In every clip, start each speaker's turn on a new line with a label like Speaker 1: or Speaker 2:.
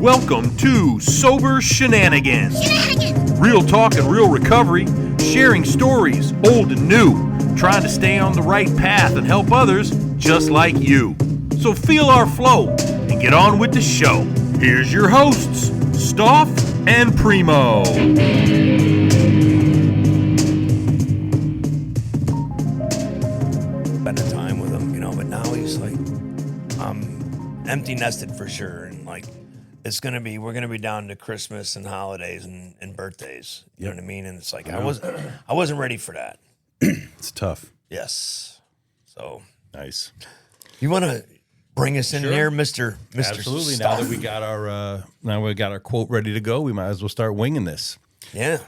Speaker 1: Welcome to Sober Shenanigans. Real talk and real recovery, sharing stories, old and new, trying to stay on the right path and help others just like you. So feel our flow and get on with the show. Here's your hosts, Stoff and Primo.
Speaker 2: Spending time with him, but now he's like, empty nested for sure. And like, we're gonna be down to Christmas and holidays and birthdays. You know what I mean? And it's like, I wasn't ready for that.
Speaker 3: It's tough.
Speaker 2: Yes. So
Speaker 3: Nice.
Speaker 2: you want to bring us in there, Mr.
Speaker 3: Absolutely.
Speaker 2: Stoff?
Speaker 3: Now that we got our quote ready to go, we might as well start winging this.
Speaker 2: Yeah.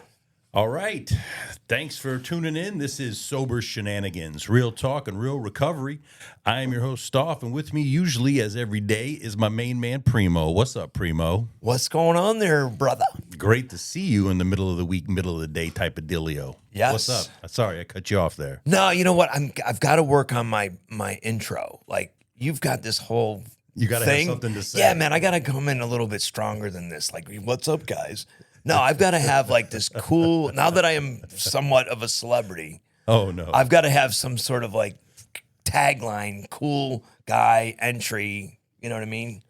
Speaker 3: All right. Thanks for tuning in. This is Sober Shenanigans, real talk and real recovery. I am your host, Stoff, and with me, usually as every day, is my main man, Primo. What's up, Primo?
Speaker 2: What's going on there, brother?
Speaker 3: Great to see you in the middle of the week, middle of the day type of dealio.
Speaker 2: Yes.
Speaker 3: What's up? Sorry, I cut you off there.
Speaker 2: No, you know what? I've got to work on my intro. Like, you've got this whole
Speaker 3: You got to have something to say.
Speaker 2: Yeah, man, I got to come in a little bit stronger than this. Like, what's up, guys? No, I've got to have like this cool, now that I am somewhat of a celebrity.
Speaker 3: Oh, no.
Speaker 2: I've got to have some sort of like tagline, cool guy entry. You know what I mean?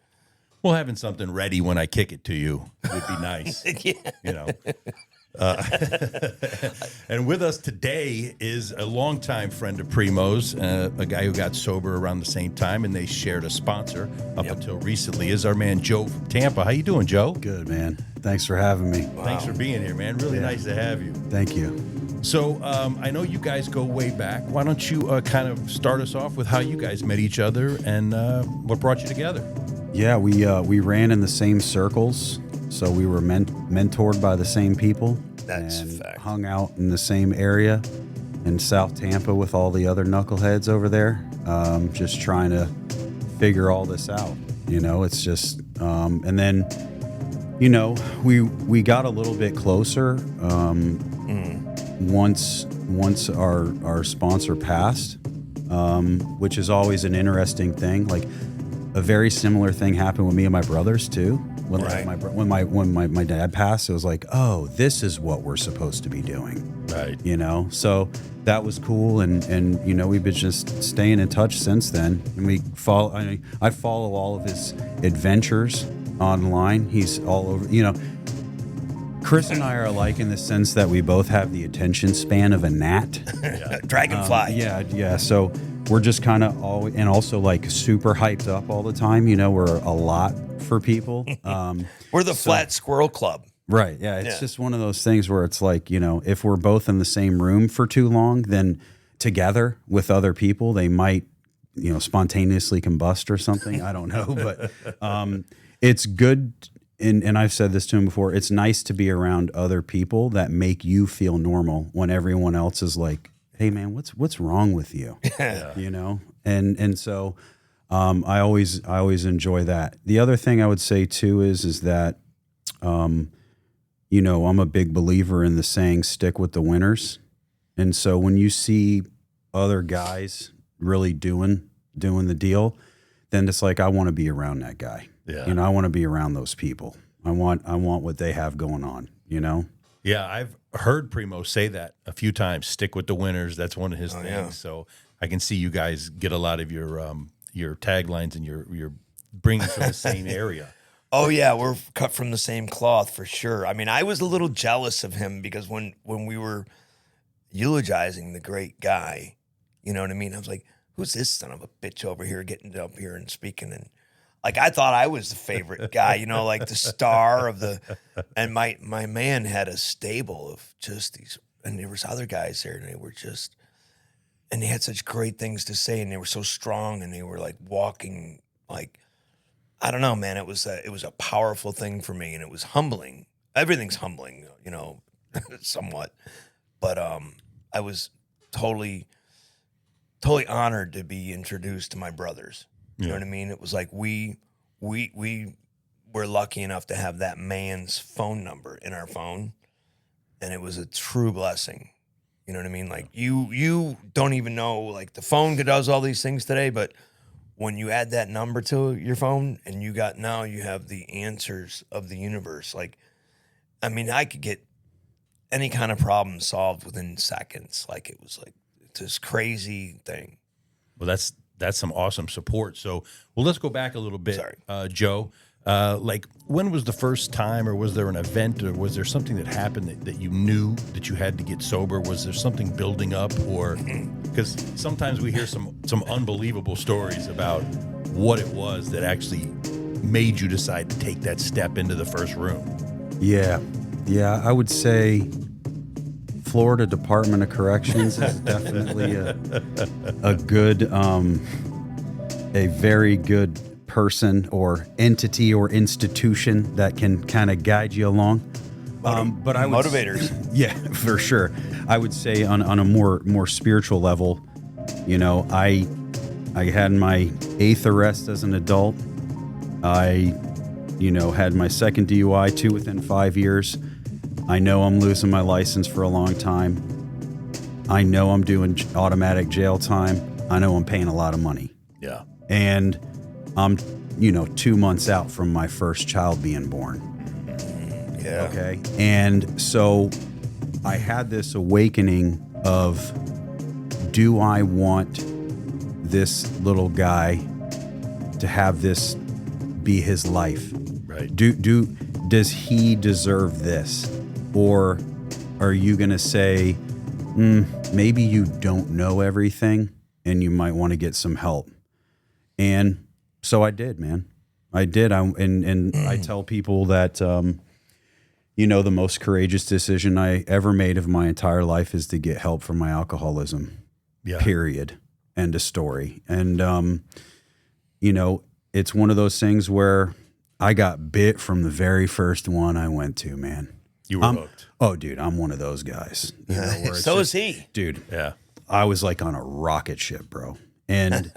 Speaker 3: Well, having something ready when I kick it to you would be nice.
Speaker 2: Yeah.
Speaker 3: And with us today is a longtime friend of Primo's, a guy who got sober around the same time, and they shared a sponsor up until recently. Is our man Joe from Tampa. How you doing, Joe?
Speaker 4: Good, man. Thanks for having me.
Speaker 2: Wow.
Speaker 3: Thanks for being here, man. Really nice to have you.
Speaker 4: Thank you.
Speaker 3: So I know you guys go way back. Why don't you kind of start us off with how you guys met each other and what brought you together?
Speaker 4: Yeah, we ran in the same circles, so we were mentored by the same people.
Speaker 2: That's
Speaker 4: and
Speaker 2: fact.
Speaker 4: hung out in the same area in South Tampa with all the other knuckleheads over there, just trying to figure all this out. It's just, and then, we got a little bit closer once our sponsor passed, which is always an interesting thing. Like, a very similar thing happened with me and my brothers too. When my dad passed, it was like, oh, this is what we're supposed to be doing.
Speaker 3: Right.
Speaker 4: So that was cool, and we've been just staying in touch since then. And I follow all of his adventures online. He's all over. Chris and I are alike in the sense that we both have the attention span of a gnat.
Speaker 2: Dragonfly.
Speaker 4: Yeah. So we're just kind of always, and also like super hyped up all the time. We're a lot for people.
Speaker 2: We're the Flat Squirrel Club.
Speaker 4: Right. Yeah. It's just one of those things where it's like, if we're both in the same room for too long, then together with other people, they might, spontaneously combust or something. I don't know. But it's good. And I've said this to him before. It's nice to be around other people that make you feel normal when everyone else is like, hey man, what's wrong with you? And so I always enjoy that. The other thing I would say too is that I'm a big believer in the saying stick with the winners. And so when you see other guys really doing the deal, then it's like I want to be around that guy.
Speaker 3: Yeah.
Speaker 4: I want to be around those people. I want what they have going on,
Speaker 3: Yeah, I've heard Primo say that a few times. Stick with the winners. That's one of his things.
Speaker 2: Yeah.
Speaker 3: So I can see you guys get a lot of your taglines and your bringing from the same area.
Speaker 2: Oh yeah, we're cut from the same cloth for sure. I mean, I was a little jealous of him because when we were eulogizing the great guy, you know what I mean? I was like, who's this son of a bitch over here getting up here and speaking? And like, I thought I was the favorite guy, like the star of and my man had a stable of just these, and there was other guys there, and and they had such great things to say, and they were so strong, and they were like walking, like, I don't know, man, it was a powerful thing for me, and it was humbling. Everything's humbling, somewhat, but I was totally honored to be introduced to my brothers. You know what I mean? It was like we were lucky enough to have that man's phone number in our phone, and it was a true blessing. You know what I mean? Like you don't even know, like the phone does all these things today, but when you add that number to your phone and you have the answers of the universe. Like, I mean, I could get any kind of problem solved within seconds. Like, it was like this crazy thing.
Speaker 3: Well, that's some awesome support. So, well, let's go back a little bit.
Speaker 2: Sorry.
Speaker 3: Joe. Like, when was the first time, or was there an event, or was there something that happened that you knew that you had to get sober? Was there something building up, or because sometimes we hear some unbelievable stories about what it was that actually made you decide to take that step into the first room?
Speaker 4: Yeah, I would say Florida Department of Corrections is definitely a good, a very good person or entity or institution that can kind of guide you along. But I would
Speaker 2: motivators.
Speaker 4: Yeah, for sure. I would say on a more spiritual level, you know, I had my 8th arrest as an adult. I, you know, had my second DUI, 2 within 5 years. I know I'm losing my license for a long time. I know I'm doing automatic jail time. I know I'm paying a lot of money.
Speaker 3: Yeah.
Speaker 4: And I'm, you know, 2 months out from my first child being born.
Speaker 2: Yeah.
Speaker 4: Okay. And so I had this awakening of, do I want this little guy to have this be his life?
Speaker 3: Right.
Speaker 4: Does he deserve this? Or are you going to say, maybe you don't know everything and you might want to get some help? And so I did, man. I did. And I tell people that, you know, the most courageous decision I ever made of my entire life is to get help from my alcoholism.
Speaker 3: Yeah.
Speaker 4: Period. End of story. And, you know, it's one of those things where I got bit from the very first one I went to, man.
Speaker 3: You were hooked.
Speaker 4: Oh, dude, I'm one of those guys. You know, where it's
Speaker 2: So
Speaker 4: just-
Speaker 2: is he.
Speaker 4: Dude,
Speaker 3: Yeah.
Speaker 4: I was like on a rocket ship, bro. And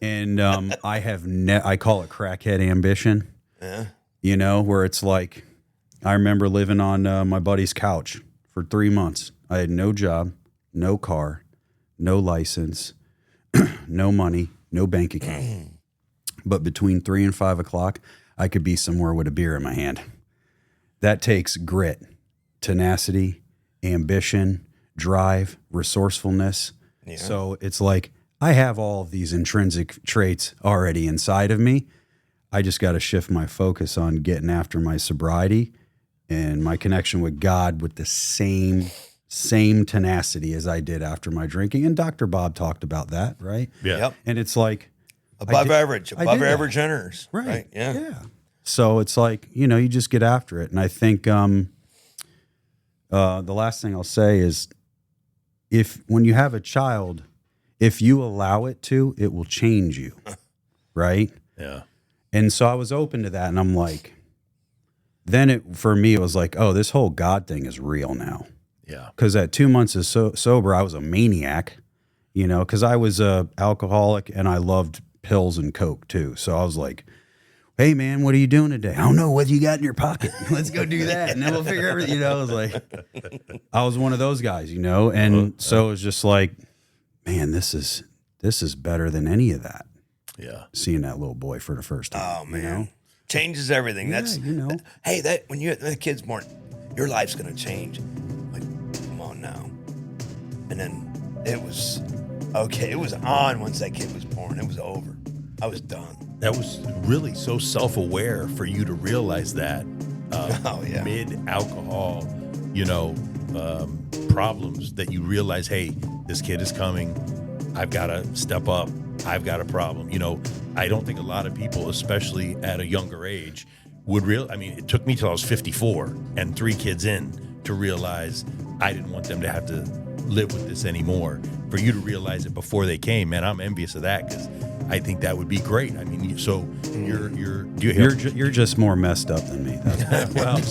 Speaker 4: I have I call it crackhead ambition.
Speaker 2: Yeah.
Speaker 4: You know, where it's like, I remember living on my buddy's couch for 3 months. I had no job, no car, no license, no money, no bank account. But between 3 and 5 o'clock, I could be somewhere with a beer in my hand. That takes grit, tenacity, ambition, drive, resourcefulness.
Speaker 2: Yeah.
Speaker 4: So it's like, I have all of these intrinsic traits already inside of me. I just got to shift my focus on getting after my sobriety and my connection with God with the same tenacity as I did after my drinking. And Dr. Bob talked about that, right?
Speaker 3: Yeah.
Speaker 2: Yep.
Speaker 4: And it's like,
Speaker 2: Above average
Speaker 4: I did that.
Speaker 2: average earners.
Speaker 4: right.
Speaker 2: Yeah.
Speaker 4: So it's like, you know, you just get after it. And I think the last thing I'll say is, when you have a child, if you allow it to, it will change you, right?
Speaker 3: Yeah.
Speaker 4: And so I was open to that, and I'm like, then for me, it was like, oh, this whole God thing is real now.
Speaker 3: Yeah.
Speaker 4: Because at 2 months of sober, I was a maniac, you know, because I was a alcoholic and I loved pills and Coke too. So I was like, hey man, what are you doing today? I don't know. What you got in your pocket? Let's go do that, and then we'll figure everything. You know, I was like, I was one of those guys, you know, and so it was just like, man, this is better than any of that.
Speaker 3: Yeah.
Speaker 4: Seeing that little boy for the first time.
Speaker 2: Oh man,
Speaker 4: you know?
Speaker 2: changes everything.
Speaker 4: Yeah,
Speaker 2: That's
Speaker 4: you know.
Speaker 2: Hey, that when the kid's born, your life's gonna change. Like, come on now. And then it was okay. It was on once that kid was born. It was over. I was done.
Speaker 3: That was really so self-aware for you to realize that
Speaker 2: Oh yeah.
Speaker 3: mid-alcohol, you know, problems that you realize, hey, this kid is coming. I've got to step up. I've got a problem. You know, I don't think a lot of people, especially at a younger age, would I mean, it took me till I was 54 and 3 kids in to realize I didn't want them to have to live with this anymore. For you to realize it before they came, man, I'm envious of that, because I think that would be great. I mean,
Speaker 4: You're just more messed up than me. That's
Speaker 3: well,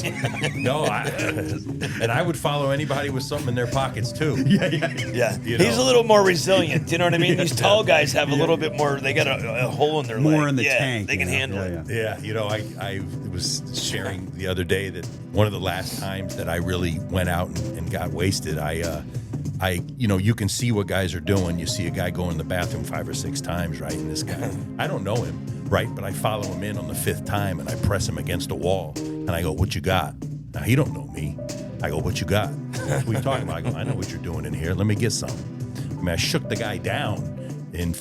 Speaker 3: no, and I would follow anybody with something in their pockets too.
Speaker 2: Yeah.
Speaker 3: You
Speaker 2: He's
Speaker 3: know.
Speaker 2: a little more resilient. You know what I mean? These tall guys have a little bit more. They got a hole in their leg.
Speaker 4: more in the
Speaker 2: Yeah,
Speaker 4: tank.
Speaker 2: They can
Speaker 4: you know?
Speaker 2: handle it.
Speaker 3: Yeah, you know, I was sharing the other day that one of the last times that I really went out and got wasted, I you can see what guys are doing. You see a guy go in the bathroom 5 or 6 times, right? And this guy, I don't know him, right? But I follow him in on the 5th time and I press him against a wall and I go, "What you got?" Now he don't know me. I go, "What you got?" What are you talking about? I go, "I know what you're doing in here. Let me get some." I mean, I shook the guy down in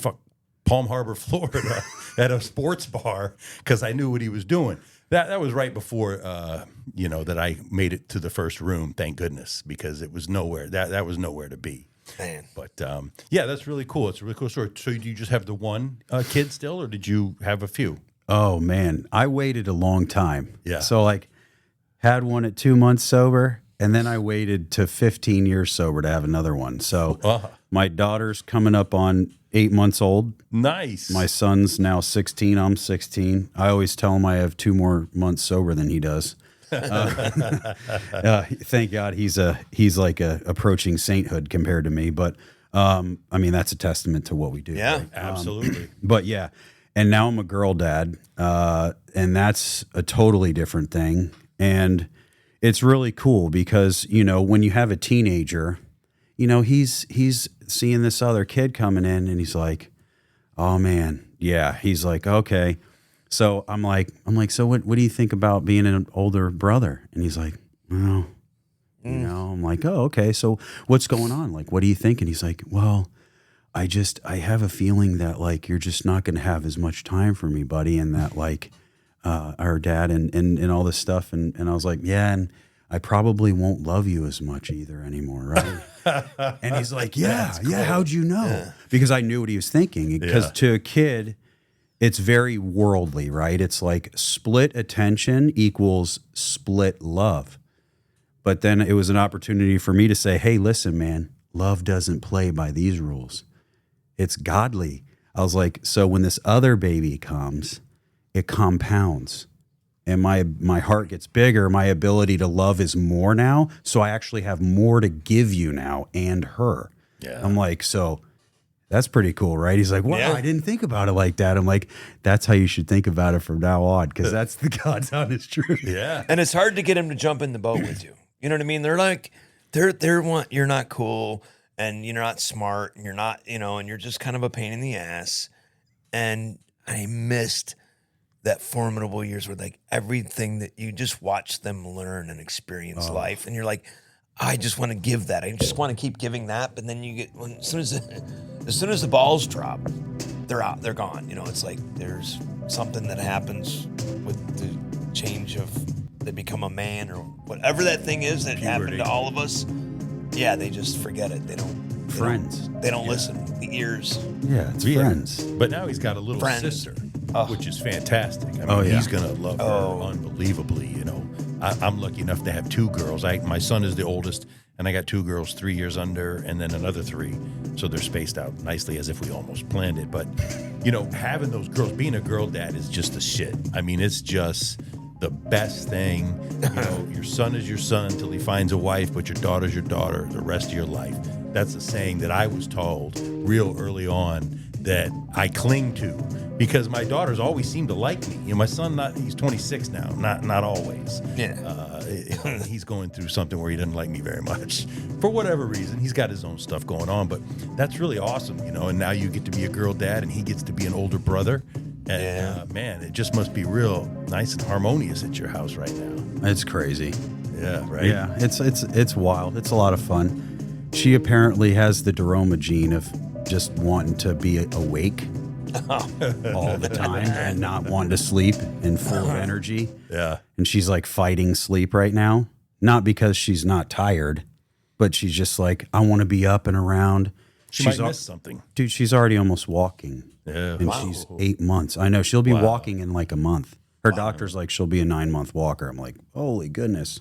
Speaker 3: Palm Harbor, Florida at a sports bar because I knew what he was doing. That was right before, that I made it to the first room, thank goodness, because it was nowhere. That was nowhere to be.
Speaker 2: Man.
Speaker 3: But, that's really cool. It's a really cool story. So do you just have the one kid still, or did you have a few?
Speaker 4: Oh, man. I waited a long time.
Speaker 3: Yeah.
Speaker 4: So, had one at 2 months sober, and then I waited to 15 years sober to have another one. So, my daughter's coming up on 8 months old.
Speaker 3: Nice.
Speaker 4: My son's now 16. I'm 16. I always tell him I have 2 more months sober than he does. Thank God he's approaching sainthood compared to me. But that's a testament to what we do.
Speaker 2: Yeah,
Speaker 4: right?
Speaker 3: Absolutely.
Speaker 4: But yeah, and now I'm a girl dad, and that's a totally different thing. And it's really cool because when you have a teenager, he's seeing this other kid coming in, and he's like, "Oh man, yeah." He's like, "Okay." So I'm like, "So what do you think about being an older brother?" And he's like, "Well, I'm like, "Oh, okay. So what's going on? Like, what do you think?" And he's like, "Well, I have a feeling that you're just not going to have as much time for me, buddy, and that our dad and all this stuff." And I was like, "Yeah, and I probably won't love you as much either anymore, right?" And he's like, "Yeah, yeah. How'd you know?" Yeah. Because I knew what he was thinking. Because to a kid, it's very worldly, right? It's like split attention equals split love. But then it was an opportunity for me to say, "Hey, listen, man, love doesn't play by these rules. It's godly." I was like, so when this other baby comes, it compounds. And my heart gets bigger. My ability to love is more now. So I actually have more to give you now and her. Yeah. I'm like, so that's pretty cool, right? He's like, wow, I didn't think about it like that. I'm like, that's how you should think about it from now on, because that's the God's honest truth.
Speaker 3: Yeah.
Speaker 2: And it's hard to get him to jump in the boat with you. You know what I mean? They're like, you're not cool and you're not smart and you're not, and you're just kind of a pain in the ass. And I missed that formidable years where everything that you just watch them learn and experience life. And you're like, I just want to give that. I just want to keep giving that. But then you get, as soon as the balls drop, they're out, they're gone. It's like there's something that happens with the change of, they become a man or whatever that thing is that happened to all of us. Yeah, they just forget it. They don't listen. The ears.
Speaker 4: Yeah, it's friends.
Speaker 3: But now he's got a little sister, which is fantastic. He's going to love her unbelievably. I'm lucky enough to have 2 girls. My son is the oldest, and I got 2 girls 3 years under, and then another 3. So they're spaced out nicely as if we almost planned it. But, having those girls, being a girl dad is just the shit. It's just the best thing. Your son is your son till he finds a wife, but your daughter's your daughter the rest of your life. That's a saying that I was told real early on that I cling to, because my daughters always seem to like me. My son, he's 26 now, not always. Yeah. He's going through something where he doesn't like me very much for whatever reason. He's got his own stuff going on, but that's really awesome, and now you get to be a girl dad and he gets to be an older brother. And man, it just must be real nice and harmonious at your house right now.
Speaker 4: It's crazy.
Speaker 3: Yeah, right?
Speaker 4: Yeah, it's wild. It's a lot of fun. She apparently has the DiRoma gene of just wanting to be awake all the time and not wanting to sleep and full of energy.
Speaker 3: Yeah.
Speaker 4: And she's fighting sleep right now. Not because she's not tired, but she's just like, I want to be up and around.
Speaker 3: She might miss something.
Speaker 4: Dude, she's already almost walking.
Speaker 3: Yeah.
Speaker 4: And she's 8 months. I know. She'll be walking in a month. Her doctor's like, she'll be a 9-month walker. I'm like, holy goodness.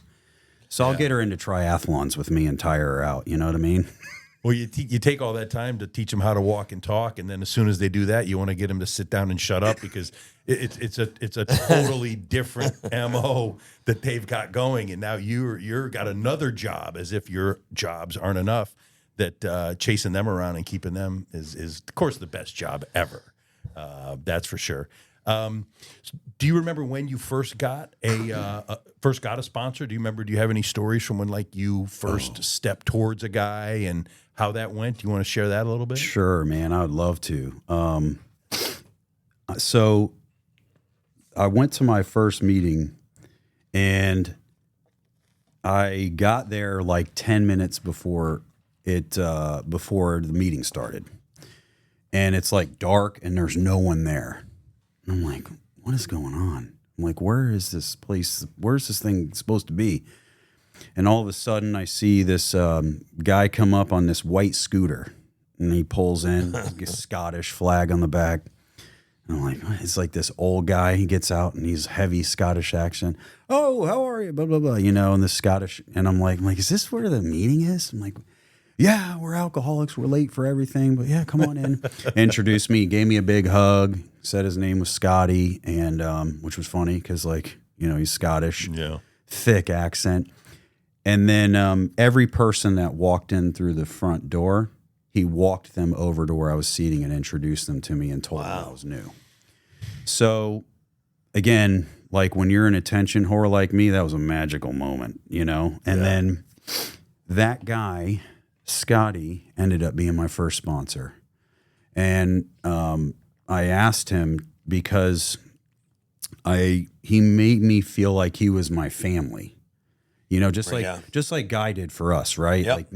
Speaker 4: So I'll get her into triathlons with me and tire her out. You know what I mean?
Speaker 3: Well, you take all that time to teach them how to walk and talk, and then as soon as they do that, you want to get them to sit down and shut up, because it's a totally different MO that they've got going, and now you're got another job, as if your jobs aren't enough. That chasing them around and keeping them is of course the best job ever. That's for sure. Do you remember when you first got a sponsor? Do you remember? Do you have any stories from when like you first stepped towards a guy and how that went? Do you want to share that a little bit?
Speaker 4: Sure, man. I would love to. So I went to my first meeting, and I got there like 10 minutes before before the meeting started. And it's like dark and there's no one there. And I'm like, what is going on? I'm like, where is this place? Where's this thing supposed to be? And all of a sudden I see this guy come up on this white scooter, and he pulls in, like a Scottish flag on the back. And I'm like, it's like this old guy. He gets out and he's heavy Scottish accent. Oh, how are you? Blah, blah, blah. You know, and the Scottish. And I'm like, is this where the meeting is? I'm like, yeah, we're alcoholics. We're late for everything. But yeah, come on in. Introduced me, gave me a big hug, said his name was Scotty, and which was funny because, like, you know, he's Scottish.
Speaker 3: Yeah.
Speaker 4: Thick accent. And then every person that walked in through the front door, he walked them over to where I was seating and introduced them to me and told them I was new. So, again, like when you're an attention whore like me, that was a magical moment, you know? And then that guy, Scotty, ended up being my first sponsor. And I asked him because he made me feel like he was my family. You know, just like Guy did for us, right?
Speaker 2: Yep.
Speaker 4: Like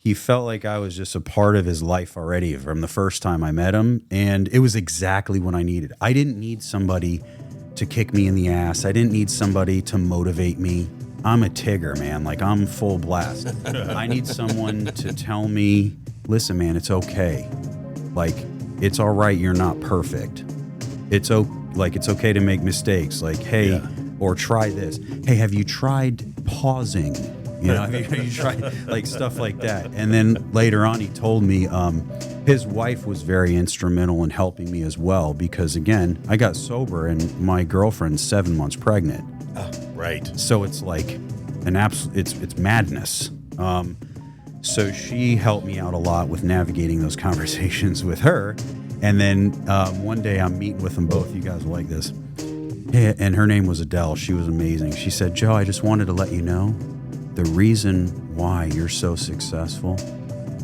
Speaker 4: he felt like I was just a part of his life already from the first time I met him. And it was exactly what I needed. I didn't need somebody to kick me in the ass. I didn't need somebody to motivate me. I'm a Tigger, man. Like, I'm full blast. I need someone to tell me, listen, man, it's okay. Like, it's all right. You're not perfect. It's okay to make mistakes. Like, hey, or try this. Hey, have you tried pausing? You know, have you tried like stuff like that? And then later on, he told me his wife was very instrumental in helping me as well, because again, I got sober and my girlfriend's 7 months pregnant.
Speaker 3: Right.
Speaker 4: So it's like an it's madness. So she helped me out a lot with navigating those conversations with her. And then one day I'm meeting with them both. You guys will like this. And her name was Adele. She was amazing. She said, Joe, I just wanted to let you know the reason why you're so successful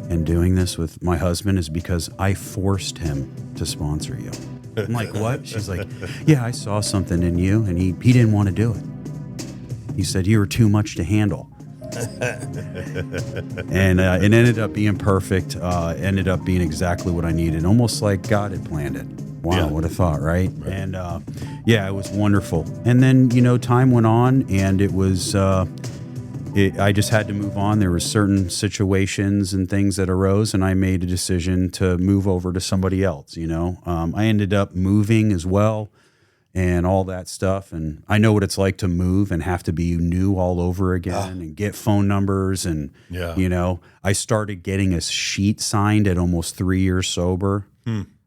Speaker 4: in doing this with my husband is because I forced him to sponsor you. I'm like, what? She's like, yeah, I saw something in you, and he didn't want to do it. He said you were too much to handle. And it ended up being perfect. Ended up being exactly what I needed, almost like God had planned it. Wow, what a thought, right? And it was wonderful. And then, you know, time went on, and it was I just had to move on. There were certain situations and things that arose, and I made a decision to move over to somebody else, you know. I ended up moving as well and all that stuff. And I know what it's like to move and have to be new all over again and get phone numbers. And, you know, I started getting a sheet signed at almost 3 years sober,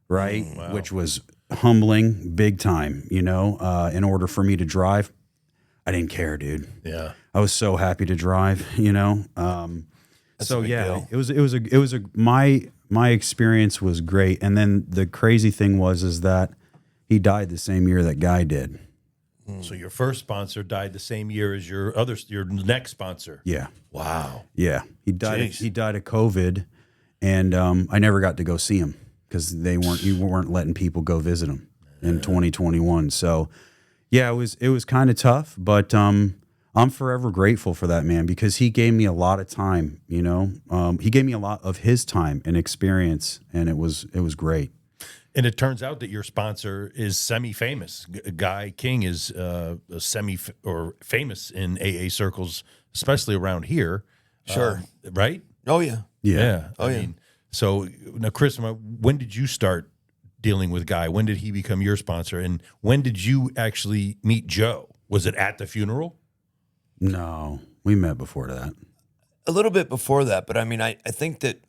Speaker 4: right?
Speaker 3: Wow.
Speaker 4: Which was humbling big time, you know, in order for me to drive. I didn't care, dude.
Speaker 3: Yeah.
Speaker 4: I was so happy to drive, you know. So yeah, deal. My experience was great. And then the crazy thing was that he died the same year that Guy did.
Speaker 3: So your first sponsor died the same year as your next sponsor.
Speaker 4: Yeah.
Speaker 3: Wow.
Speaker 4: Yeah. He died.
Speaker 3: Jeez.
Speaker 4: He died of COVID, and I never got to go see him because you weren't letting people go visit him in 2021. So yeah, it was kind of tough, but I'm forever grateful for that man because he gave me a lot of time. You know, he gave me a lot of his time and experience, and it was great.
Speaker 3: And it turns out that your sponsor is semi-famous. Guy King is famous in AA circles, especially around here.
Speaker 2: Sure.
Speaker 3: Right?
Speaker 2: Oh, yeah.
Speaker 4: Yeah.
Speaker 3: I mean, so now, Chris, when did you start dealing with Guy? When did he become your sponsor? And when did you actually meet Joe? Was it at the funeral?
Speaker 4: No, we met before that.
Speaker 2: A little bit before that, but I mean, I think that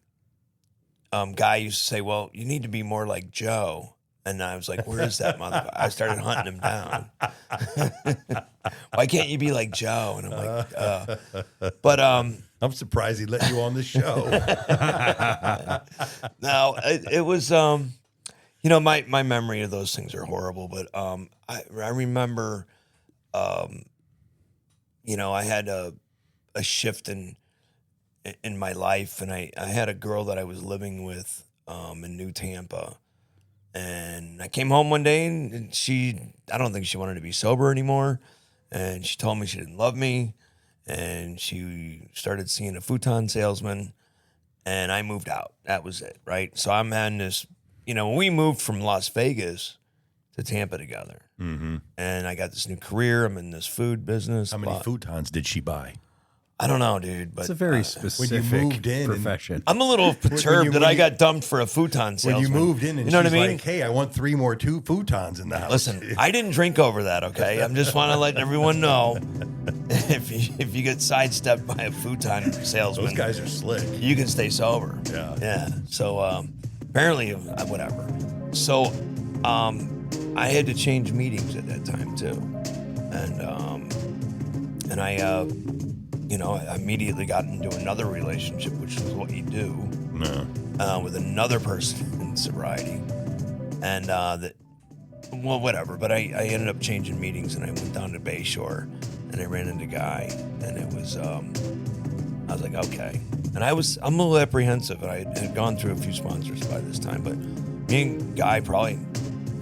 Speaker 2: Guy used to say, well, you need to be more like Joe. And I was like, where is that motherfucker? I started hunting him down. Why can't you be like Joe? And I'm like, but
Speaker 3: I'm surprised he let you on the show.
Speaker 2: no, it was, You know, my memory of those things are horrible, but I remember, you know, I had a shift in my life, and I had a girl that I was living with in New Tampa, and I came home one day, and I don't think she wanted to be sober anymore, and she told me she didn't love me, and she started seeing a futon salesman, and I moved out. That was it, right? So I'm having this, you know, we moved from Las Vegas to Tampa together, and I got this new career. I'm in this food business.
Speaker 3: How many futons did she buy?
Speaker 2: I don't know, dude, but
Speaker 4: It's a very specific
Speaker 3: moved in
Speaker 4: profession.
Speaker 2: I'm a little perturbed that I got dumped for a futon salesman.
Speaker 3: When you moved in and
Speaker 2: you know
Speaker 3: she's
Speaker 2: what I mean?
Speaker 3: like, hey, I want 3 more futons in the house.
Speaker 2: Listen, I didn't drink over that, okay? I'm just want to let everyone know if you get sidestepped by a futon salesman,
Speaker 3: Those guys are slick.
Speaker 2: you can stay sober.
Speaker 3: Yeah.
Speaker 2: Yeah. So apparently, whatever. So I had to change meetings at that time too, and I you know, I immediately got into another relationship, which is what you do, with another person in sobriety, and whatever. But I ended up changing meetings, and I went down to Bayshore, and I ran into a guy, and it was I was like, okay, and I'm a little apprehensive, and I had gone through a few sponsors by this time, but me and Guy probably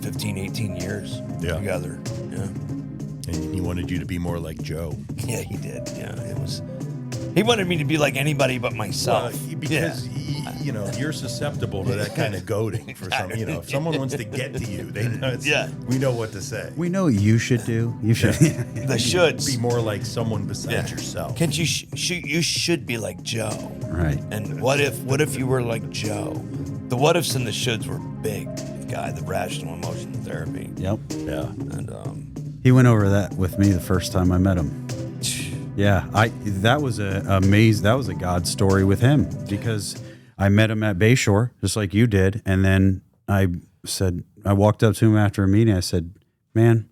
Speaker 2: 15, 18 years together, yeah.
Speaker 3: And he wanted you to be more like Joe.
Speaker 2: Yeah, he did. Yeah, he wanted me to be like anybody but myself.
Speaker 3: Because you know, you're susceptible to that kind of goading for some. You know, if someone wants to get to you, they know we know what to say.
Speaker 4: We know what you should do. You should.
Speaker 2: The shoulds.
Speaker 3: Be more like someone besides yourself.
Speaker 2: Can't you? You should be like Joe.
Speaker 4: Right.
Speaker 2: And what if you were like Joe? The what ifs and the shoulds were big. Guy, the rational emotion therapy.
Speaker 4: Yep.
Speaker 3: Yeah.
Speaker 2: And
Speaker 4: He went over that with me the first time I met him. Yeah, that was that was a God story with him, because I met him at Bayshore, just like you did, and then I walked up to him after a meeting. I said, "Man,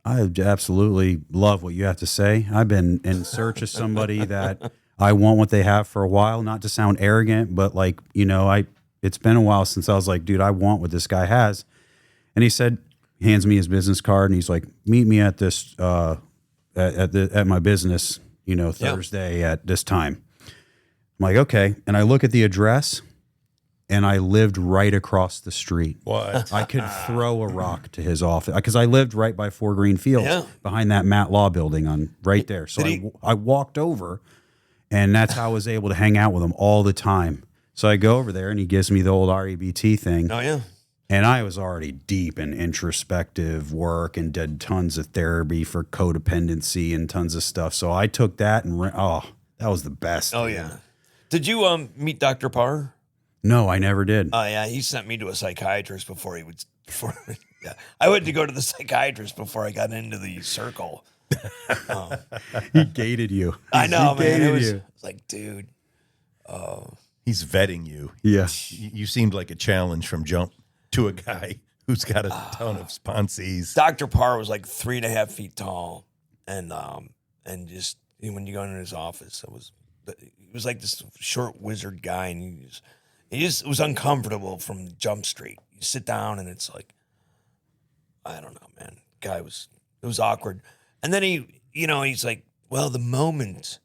Speaker 4: I absolutely love what you have to say. I've been in search of somebody that I want what they have for a while. Not to sound arrogant, but like, you know, it's been a while since I was like, dude, I want what this guy has." And he said, he hands me his business card, and he's like, "Meet me at this at my business, you know, Thursday at this time." I'm like, okay. And I look at the address, and I lived right across the street.
Speaker 3: What?
Speaker 4: I could throw a rock to his office, because I lived right by 4 Green Fields, behind that Matt Law building on right there. So I walked over, and that's how I was able to hang out with him all the time. So I go over there, and he gives me the old REBT thing.
Speaker 2: oh yeah.
Speaker 4: And I was already deep in introspective work and did tons of therapy for codependency and tons of stuff. So I took that and that was the best.
Speaker 2: Oh yeah. Did you meet Dr. Parr?
Speaker 4: No, I never did.
Speaker 2: Oh yeah, he sent me to a psychiatrist before he would. Yeah, I went to go to the psychiatrist before I got into the circle.
Speaker 4: He gated you.
Speaker 2: I know,
Speaker 4: He
Speaker 2: man. It
Speaker 4: gated
Speaker 2: was
Speaker 4: you.
Speaker 2: like, dude.
Speaker 3: He's vetting you.
Speaker 4: Yeah.
Speaker 3: You seemed like a challenge from jump to a guy who's got a ton of sponsees.
Speaker 2: Dr. Parr was like 3.5 feet tall, and just when you go into his office, he was like this short wizard guy, and he just was uncomfortable from Jump Street. You sit down, and it's like, I don't know, man. It was awkward, and then he's like, well, the moment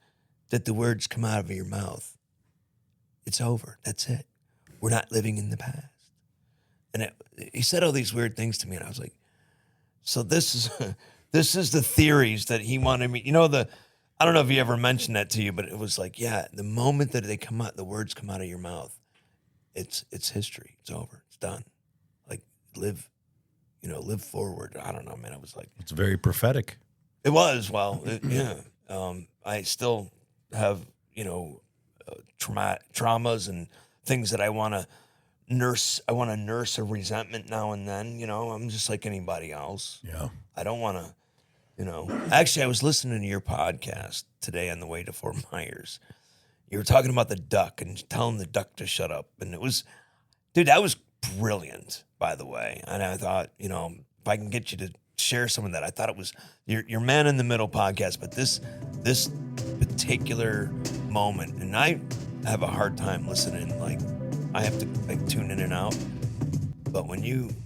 Speaker 2: that the words come out of your mouth, it's over. That's it. We're not living in the past. And he said all these weird things to me, and I was like, so this is the theories that he wanted me. You know, I don't know if he ever mentioned that to you, but it was like, yeah, the moment that they come out, the words come out of your mouth, it's history. It's over. It's done. Like, live forward. I don't know, man. It was like,
Speaker 3: It's very prophetic.
Speaker 2: it was. Well, yeah. I still have, traumas and things that I want to nurse. I want to nurse a resentment now and then. I'm just like anybody else.
Speaker 3: Yeah.
Speaker 2: I don't want to, Actually, I was listening to your podcast today on the way to Fort Myers. You were talking about the duck and telling the duck to shut up. And it was, dude, that was brilliant, by the way. And I thought, if I can get you to share some of that, I thought it was your Man in the Middle podcast, but this particular moment, and I have a hard time listening. Like, I have to tune in and out. But when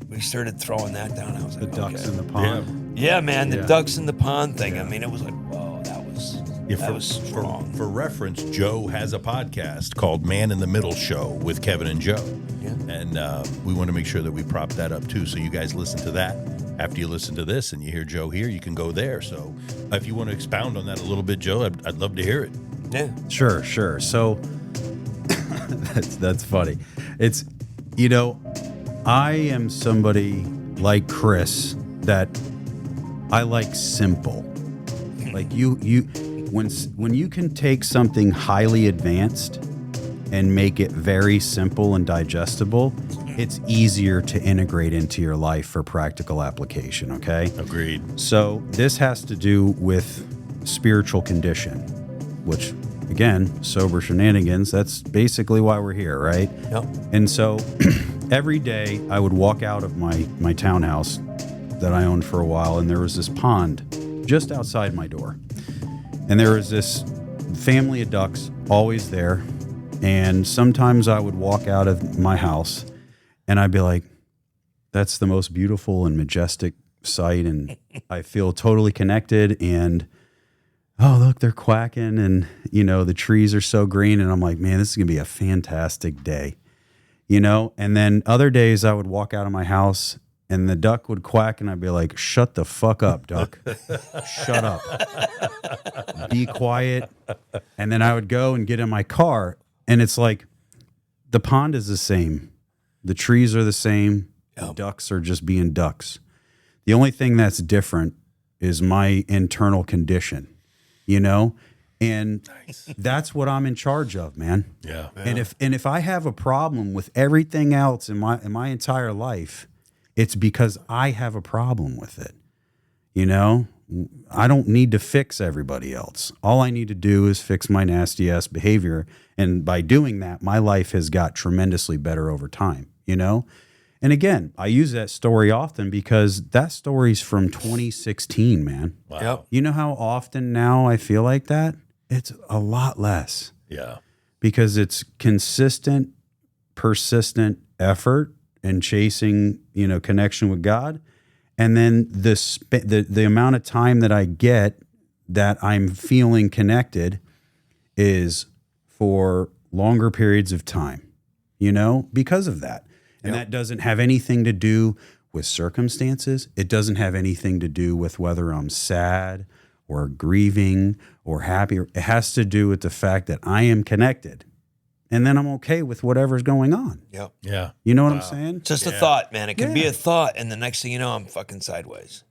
Speaker 2: we started throwing that down, I was
Speaker 4: The
Speaker 2: like,
Speaker 4: ducks
Speaker 2: okay.
Speaker 4: in the pond.
Speaker 2: Yeah, man, the
Speaker 4: Yeah.
Speaker 2: ducks in the pond thing. I mean, it was like, whoa, that was strong.
Speaker 3: For reference, Joe has a podcast called Man in the Middle Show with Kevin and Joe.
Speaker 2: Yeah.
Speaker 3: And we want to make sure that we prop that up too. So you guys listen to that. After you listen to this and you hear Joe here, you can go there. So if you want to expound on that a little bit, Joe, I'd love to hear it.
Speaker 2: Yeah.
Speaker 4: Sure. So that's funny. It's, I am somebody like Chris that I like simple. Like when you can take something highly advanced and make it very simple and digestible, it's easier to integrate into your life for practical application, okay?
Speaker 3: Agreed.
Speaker 4: So this has to do with spiritual condition, which, again, sober shenanigans, that's basically why we're here, right?
Speaker 2: Yep.
Speaker 4: And so every day I would walk out of my townhouse that I owned for a while, and there was this pond just outside my door. And there was this family of ducks always there. And sometimes I would walk out of my house and I'd be like, that's the most beautiful and majestic sight. And I feel totally connected. And, oh, look, they're quacking. And, the trees are so green. And I'm like, man, this is going to be a fantastic day. And then other days I would walk out of my house and the duck would quack and I'd be like, shut the fuck up, duck. Shut up. Be quiet. And then I would go and get in my car. And it's like, the pond is the same. The trees are the same. The ducks are just being ducks. The only thing that's different is my internal condition, And that's what I'm in charge of, man.
Speaker 3: Yeah.
Speaker 4: And if I have a problem with everything else in my entire life, it's because I have a problem with it. I don't need to fix everybody else. All I need to do is fix my nasty ass behavior. And by doing that, my life has got tremendously better over time, And again, I use that story often because that story's from 2016, man.
Speaker 3: Wow.
Speaker 2: Yep.
Speaker 4: You know how often now I feel like that? It's a lot less.
Speaker 3: Yeah.
Speaker 4: Because it's consistent, persistent effort and chasing, connection with God. And then the amount of time that I get that I'm feeling connected is for longer periods of time, because of that. And that doesn't have anything to do with circumstances. It doesn't have anything to do with whether I'm sad or grieving or happy. It has to do with the fact that I am connected. And then I'm okay with whatever's going on.
Speaker 2: Yep.
Speaker 3: Yeah.
Speaker 4: You know what I'm saying?
Speaker 2: Just a thought, man. It can be a thought, and the next thing you know, I'm fucking sideways.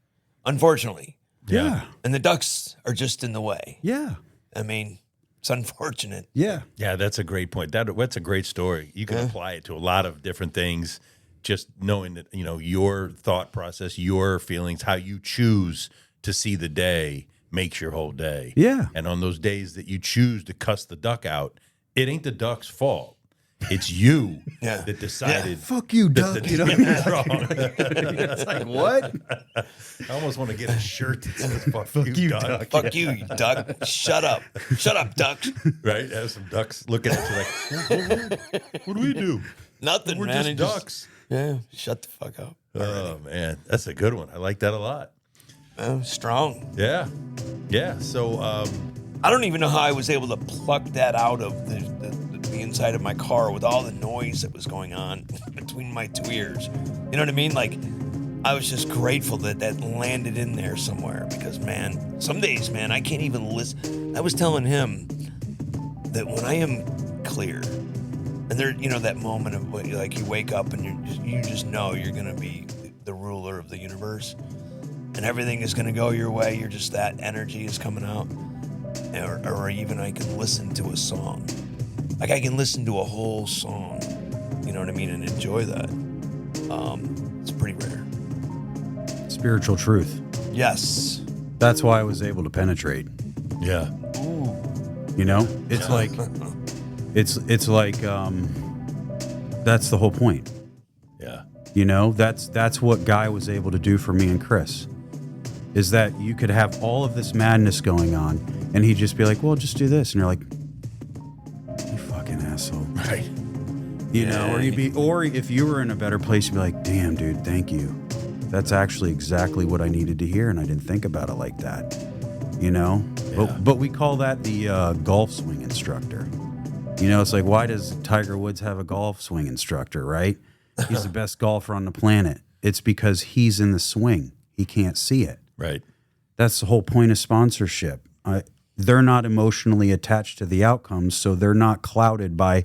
Speaker 2: Unfortunately.
Speaker 4: Yeah.
Speaker 2: And the ducks are just in the way.
Speaker 4: Yeah.
Speaker 2: I mean, it's unfortunate.
Speaker 4: Yeah.
Speaker 3: Yeah, that's a great point. That's a great story. You can apply it to a lot of different things. Just knowing that, your thought process, your feelings, how you choose to see the day makes your whole day.
Speaker 4: Yeah.
Speaker 3: And on those days that you choose to cuss the duck out, it ain't the duck's fault. It's you that decided.
Speaker 4: Fuck you, duck.
Speaker 3: That it's wrong.
Speaker 4: It's like, what?
Speaker 3: I almost want to get a shirt that says "Fuck you, duck."
Speaker 2: Fuck you, you duck. Shut up. Shut up, duck.
Speaker 3: Right? Have some ducks looking at you like, what do we do?
Speaker 2: Nothing,
Speaker 3: We're
Speaker 2: man.
Speaker 3: just
Speaker 2: It
Speaker 3: ducks.
Speaker 2: Yeah, shut the fuck up.
Speaker 3: Oh man, that's a good one. I like that a lot.
Speaker 2: Strong.
Speaker 3: Yeah, yeah. So
Speaker 2: I don't even know how I was able to pluck that out of the inside of my car with all the noise that was going on between my two ears. You know what I mean? Like, I was just grateful that landed in there somewhere because, man, some days, man, I can't even listen. I was telling him that when I am clear, and there, that moment of like you wake up and you just know you're going to be the ruler of the universe and everything is going to go your way. You're just, that energy is coming out. Or even I can listen to a song. Like I can listen to a whole song, you know what I mean, and enjoy that. It's pretty rare.
Speaker 4: Spiritual truth.
Speaker 2: Yes.
Speaker 4: That's why I was able to penetrate.
Speaker 3: yeah,
Speaker 4: It's like, it's like, that's the whole point.
Speaker 3: yeah,
Speaker 4: That's what Guy was able to do for me and Chris, is that you could have all of this madness going on and he'd just be like, well, just do this. And you're like, you fucking asshole.
Speaker 3: right.
Speaker 4: You know, or if you were in a better place, you'd be like, damn, dude, thank you. That's actually exactly what I needed to hear, and I didn't think about it like that. You know?
Speaker 3: Yeah.
Speaker 4: But we call that the golf swing instructor. You know, it's like, why does Tiger Woods have a golf swing instructor, right? He's the best golfer on the planet. It's because he's in the swing. He can't see it.
Speaker 3: Right.
Speaker 4: That's the whole point of sponsorship. They're not emotionally attached to the outcomes, so they're not clouded by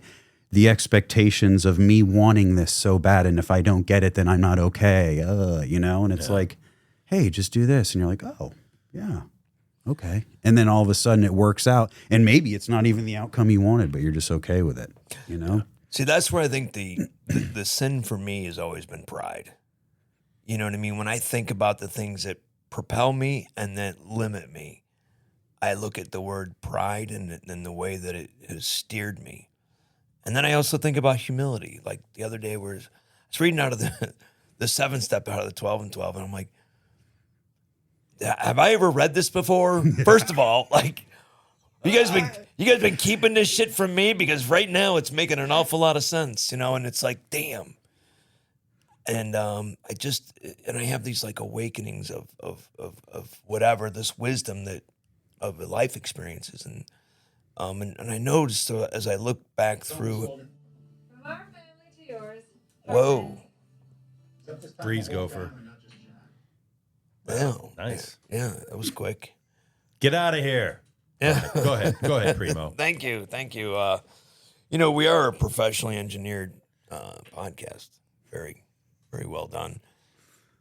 Speaker 4: the expectations of me wanting this so bad, and if I don't get it, then I'm not okay. You know, and it's like, hey, just do this, and you're like, oh, yeah, okay. And then all of a sudden it works out, and maybe it's not even the outcome you wanted, but you're just okay with it, you know?
Speaker 2: See, that's where I think the sin for me has always been pride. You know what I mean? When I think about the things that propel me and that limit me, I look at the word pride and the way that it has steered me. And then I also think about humility. Like the other day, I was reading out of the 7-step out of the 12 and 12, and I'm like, have I ever read this before? First of all, like, you guys been keeping this shit from me, because right now it's making an awful lot of sense, you know. And it's like, damn. And I have these like awakenings of whatever, this wisdom of the life experiences, and I noticed as I look back through.
Speaker 5: From our family to yours.
Speaker 2: Whoa.
Speaker 3: Breeze gopher.
Speaker 2: Wow.
Speaker 3: Nice.
Speaker 2: Yeah, that was quick.
Speaker 3: Get out of here.
Speaker 2: Yeah.
Speaker 3: Go ahead, Primo.
Speaker 2: Thank you. You know, we are a professionally engineered podcast. Very, very well done.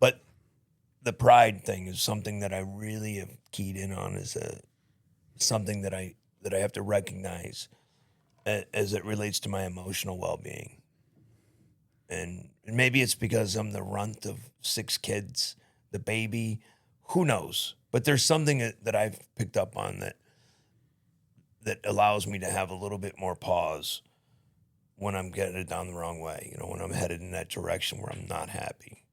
Speaker 2: But the pride thing is something that I really have keyed in on, as something that I have to recognize as it relates to my emotional well-being. And maybe it's because I'm the runt of 6 kids, the baby, who knows? But there's something that I've picked up on that allows me to have a little bit more pause when I'm getting it down the wrong way, you know, when I'm headed in that direction where I'm not happy.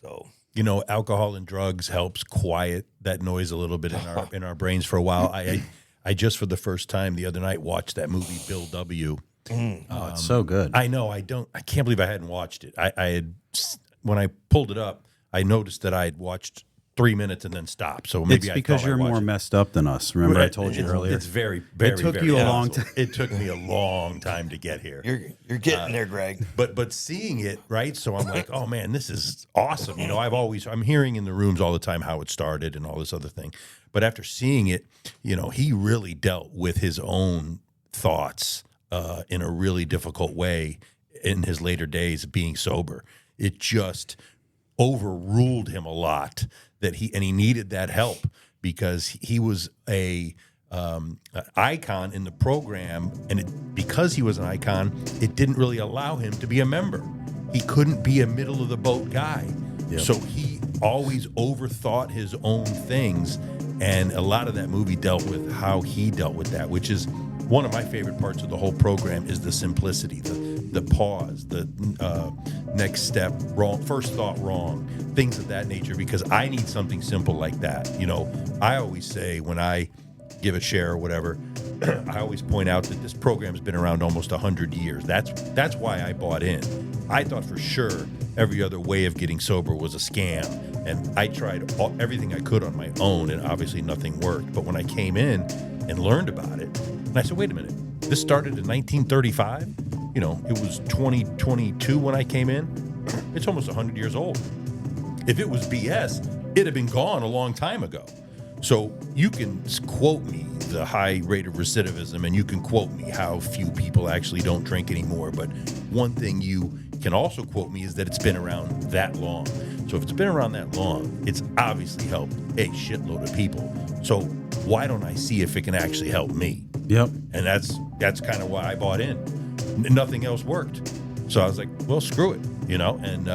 Speaker 2: So,
Speaker 3: You know, alcohol and drugs helps quiet that noise a little bit in our brains for a while. I just for the first time the other night watched that movie Bill W.
Speaker 4: Oh, it's so good.
Speaker 3: I know. I can't believe I hadn't watched it. I had, when I pulled it up, I noticed that I had watched 3 minutes and then stopped. So maybe
Speaker 4: It's because you're more messed up than us. Remember, I told you earlier.
Speaker 3: It's very, very.
Speaker 4: It took
Speaker 3: very
Speaker 4: you a
Speaker 3: possible.
Speaker 4: long time.
Speaker 3: It took me a long time to get here.
Speaker 2: you're getting there, Greg.
Speaker 3: But seeing it, right? So I'm like, oh man, this is awesome. You know, I'm hearing in the rooms all the time how it started and all this other thing. But after seeing it, you know, he really dealt with his own thoughts in a really difficult way in his later days being sober. It just overruled him a lot that he needed that help, because he was an icon in the program, and because he was an icon, it didn't really allow him to be a member. He couldn't be a middle of the boat guy.
Speaker 4: Yep.
Speaker 3: So he always overthought his own things, and a lot of that movie dealt with how he dealt with that, which is one of my favorite parts of the whole program, is the simplicity, the pause, the next step wrong, first thought wrong, things of that nature, because I need something simple like that. You know, I always say when I give a share or whatever, I always point out that this program has been around almost 100 years. That's why I bought in. I thought for sure every other way of getting sober was a scam, and I tried everything I could on my own, and obviously nothing worked. But when I came in and learned about it, and I said, wait a minute, this started in 1935? You know, it was 2022 when I came in. It's almost 100 years old. If it was BS, it'd have been gone a long time ago. So you can quote me the high rate of recidivism, and you can quote me how few people actually don't drink anymore. But one thing you can also quote me is that it's been around that long. So if it's been around that long, it's obviously helped a shitload of people. So why don't I see if it can actually help me?
Speaker 4: Yep.
Speaker 3: And that's kind of why I bought in. Nothing else worked. So I was like, well, screw it, you know? And,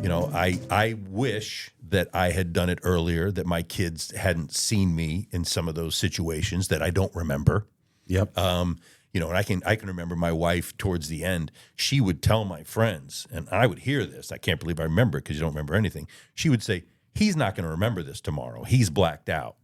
Speaker 3: you know, I wish that I had done it earlier, that my kids hadn't seen me in some of those situations that I don't remember.
Speaker 4: Yep.
Speaker 3: You know, and I can remember my wife towards the end, she would tell my friends, and I would hear this. I can't believe I remember it, because you don't remember anything. She would say, he's not going to remember this tomorrow. He's blacked out.